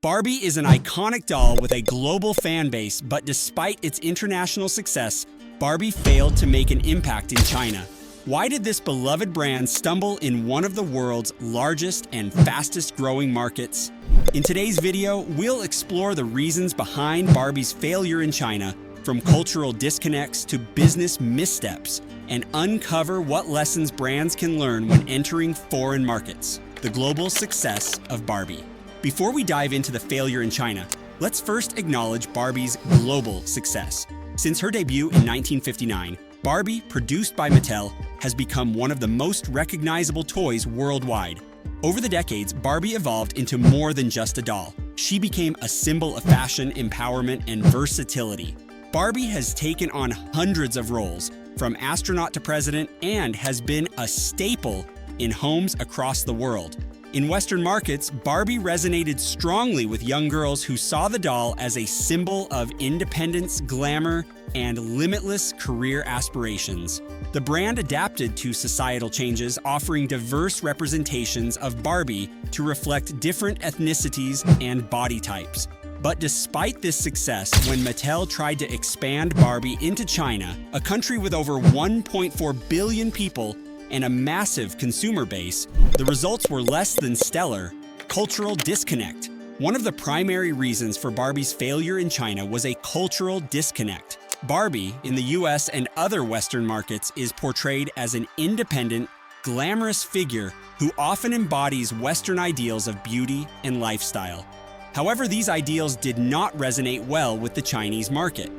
Barbie is an iconic doll with a global fan base, but despite its international success, Barbie failed to make an impact in China. Why did this beloved brand stumble in one of the world's largest and fastest growing markets? In today's video, we'll explore the reasons behind Barbie's failure in China, from cultural disconnects to business missteps, and uncover what lessons brands can learn when entering foreign markets. The global success of Barbie. Before we dive into the failure in China, let's first acknowledge Barbie's global success. Since her debut in 1959, Barbie, produced by Mattel, has become one of the most recognizable toys worldwide. Over the decades, Barbie evolved into more than just a doll. She became a symbol of fashion, empowerment, and versatility. Barbie has taken on hundreds of roles, from astronaut to president, and has been a staple in homes across the world. In Western markets, Barbie resonated strongly with young girls who saw the doll as a symbol of independence, glamour, and limitless career aspirations. The brand adapted to societal changes, offering diverse representations of Barbie to reflect different ethnicities and body types. But despite this success, when Mattel tried to expand Barbie into China, a country with over 1.4 billion people and a massive consumer base, the results were less than stellar. Cultural disconnect. One of the primary reasons for Barbie's failure in China was a cultural disconnect. Barbie, in the US and other Western markets, is portrayed as an independent, glamorous figure who often embodies Western ideals of beauty and lifestyle. However, these ideals did not resonate well with the Chinese market.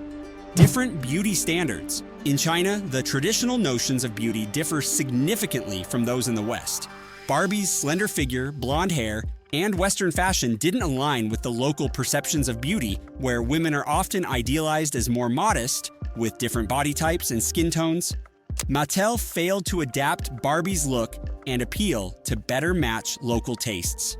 Different beauty standards. In China, the traditional notions of beauty differ significantly from those in the West. Barbie's slender figure, blonde hair, and Western fashion didn't align with the local perceptions of beauty, where women are often idealized as more modest, with different body types and skin tones. Mattel failed to adapt Barbie's look and appeal to better match local tastes.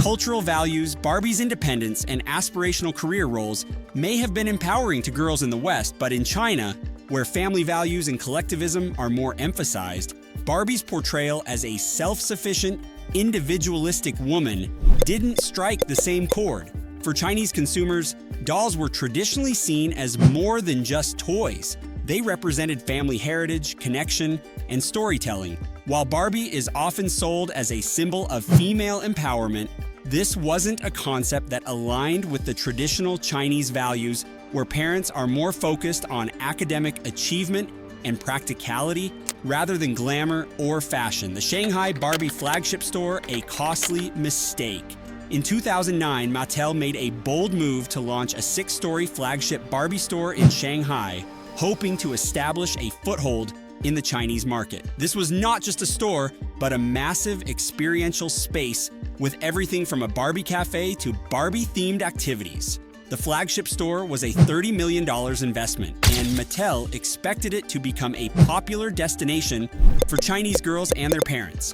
Cultural values, Barbie's independence, and aspirational career roles may have been empowering to girls in the West, but in China, where family values and collectivism are more emphasized, Barbie's portrayal as a self-sufficient, individualistic woman didn't strike the same chord. For Chinese consumers, dolls were traditionally seen as more than just toys. They represented family heritage, connection, and storytelling. While Barbie is often sold as a symbol of female empowerment, this wasn't a concept that aligned with the traditional Chinese values, where parents are more focused on academic achievement and practicality rather than glamour or fashion. The Shanghai Barbie flagship store, a costly mistake. In 2009, Mattel made a bold move to launch a 6-story flagship Barbie store in Shanghai, hoping to establish a foothold in the Chinese market. This was not just a store, but a massive experiential space with everything from a Barbie cafe to Barbie-themed activities. The flagship store was a $30 million investment, and Mattel expected it to become a popular destination for Chinese girls and their parents.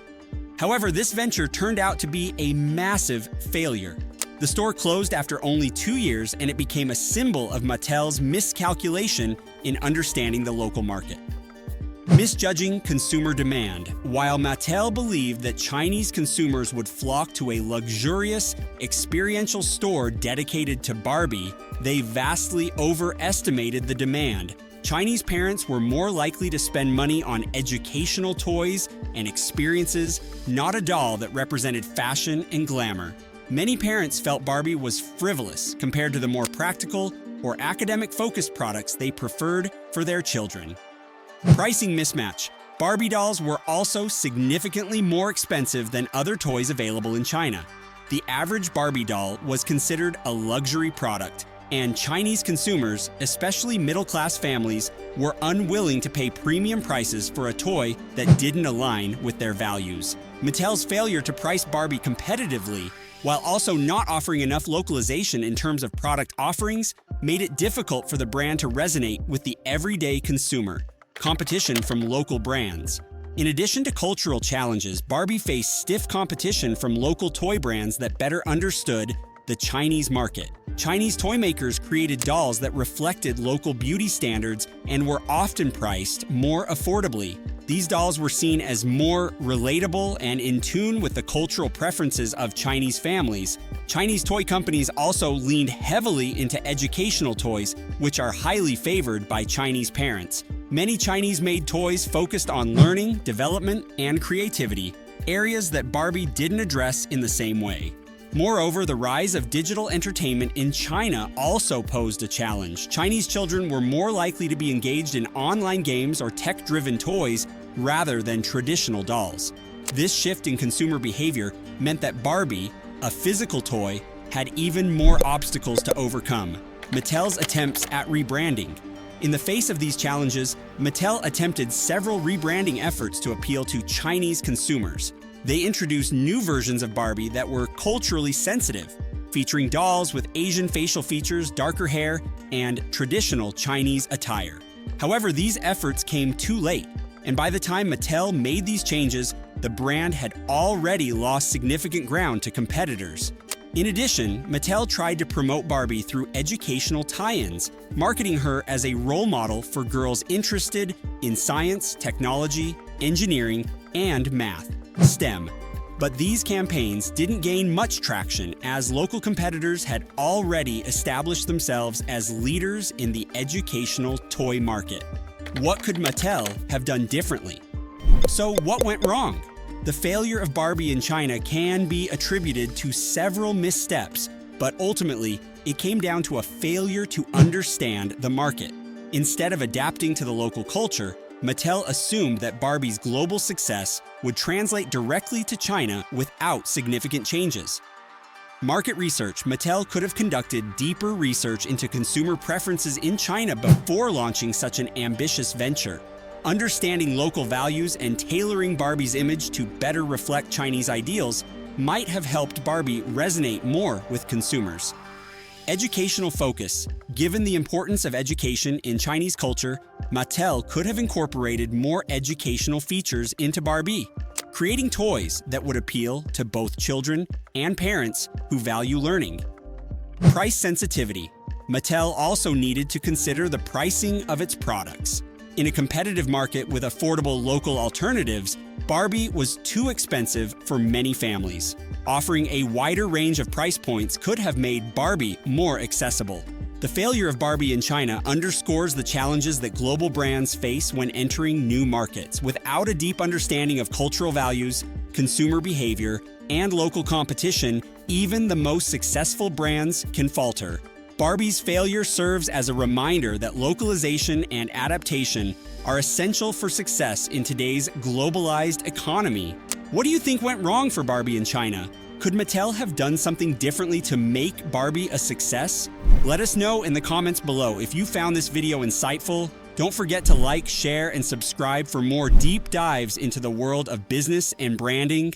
However, this venture turned out to be a massive failure. The store closed after only 2 years, and it became a symbol of Mattel's miscalculation in understanding the local market. Misjudging consumer demand. While Mattel believed that Chinese consumers would flock to a luxurious, experiential store dedicated to Barbie, they vastly overestimated the demand. Chinese parents were more likely to spend money on educational toys and experiences, not a doll that represented fashion and glamour. Many parents felt Barbie was frivolous compared to the more practical or academic-focused products they preferred for their children. Pricing mismatch. Barbie dolls were also significantly more expensive than other toys available in China. The average Barbie doll was considered a luxury product, and Chinese consumers, especially middle-class families, were unwilling to pay premium prices for a toy that didn't align with their values. Mattel's failure to price Barbie competitively, while also not offering enough localization in terms of product offerings, made it difficult for the brand to resonate with the everyday consumer. Competition from local brands. In addition to cultural challenges, Barbie faced stiff competition from local toy brands that better understood the Chinese market. Chinese toy makers created dolls that reflected local beauty standards and were often priced more affordably. These dolls were seen as more relatable and in tune with the cultural preferences of Chinese families. Chinese toy companies also leaned heavily into educational toys, which are highly favored by Chinese parents. Many Chinese-made toys focused on learning, development, and creativity, areas that Barbie didn't address in the same way. Moreover, the rise of digital entertainment in China also posed a challenge. Chinese children were more likely to be engaged in online games or tech-driven toys rather than traditional dolls. This shift in consumer behavior meant that Barbie, a physical toy, had even more obstacles to overcome. Mattel's attempts at rebranding. In the face of these challenges, Mattel attempted several rebranding efforts to appeal to Chinese consumers. They introduced new versions of Barbie that were culturally sensitive, featuring dolls with Asian facial features, darker hair, and traditional Chinese attire. However, these efforts came too late, and by the time Mattel made these changes, the brand had already lost significant ground to competitors. In addition, Mattel tried to promote Barbie through educational tie-ins, marketing her as a role model for girls interested in science, technology, engineering, and math, STEM. But these campaigns didn't gain much traction as local competitors had already established themselves as leaders in the educational toy market. What could Mattel have done differently? So what went wrong? The failure of Barbie in China can be attributed to several missteps, but ultimately, it came down to a failure to understand the market. Instead of adapting to the local culture, Mattel assumed that Barbie's global success would translate directly to China without significant changes. Market research. Mattel could have conducted deeper research into consumer preferences in China before launching such an ambitious venture. Understanding local values and tailoring Barbie's image to better reflect Chinese ideals might have helped Barbie resonate more with consumers. Educational focus. Given the importance of education in Chinese culture, Mattel could have incorporated more educational features into Barbie, creating toys that would appeal to both children and parents who value learning. Price sensitivity. Mattel also needed to consider the pricing of its products. In a competitive market with affordable local alternatives, Barbie was too expensive for many families. Offering a wider range of price points could have made Barbie more accessible. The failure of Barbie in China underscores the challenges that global brands face when entering new markets. Without a deep understanding of cultural values, consumer behavior, and local competition, even the most successful brands can falter. Barbie's failure serves as a reminder that localization and adaptation are essential for success in today's globalized economy. What do you think went wrong for Barbie in China? Could Mattel have done something differently to make Barbie a success? Let us know in the comments below. If you found this video insightful, don't forget to like, share, and subscribe for more deep dives into the world of business and branding.